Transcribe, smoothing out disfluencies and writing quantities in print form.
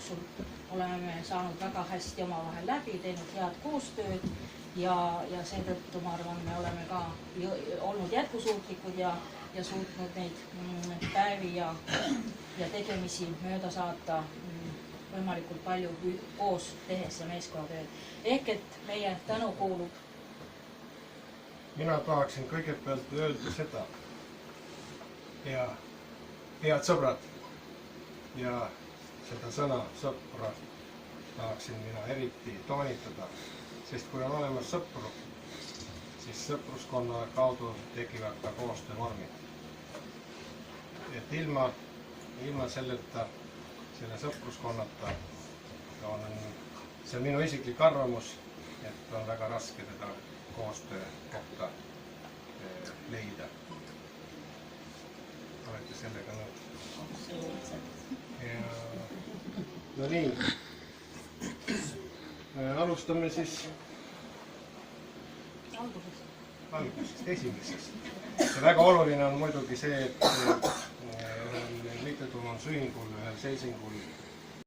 jooksul oleme saanud väga hästi omavahel läbi, teinud head koostööd ja seetõttu ma arvan, me oleme ka olnud jätkusuutlikud ja suutnud neid päevi ja tegemisi mööda saata võimalikult palju koos tehes ja meeskonnatööd. Ehk et meie tänu kuulub. Mina tahaksin kõigepealt öelda seda ja head sõbrad ja seda sõna sõpra tahaksin mina eriti toonitada, sest kui on olemas sõpru, siis sõpruskonna kaudu tekivad ka koostöövormid. Et ilma selleta, selle sõpruskonnata on, see on minu isiklik arvamus, et on väga raske teda koostöö kohta leida. Olete sellega nõus? No nii, alustame siis algusest, esimesest. Ja väga oluline on muidugi see, et Liitlatulundusühingul ühel seisingul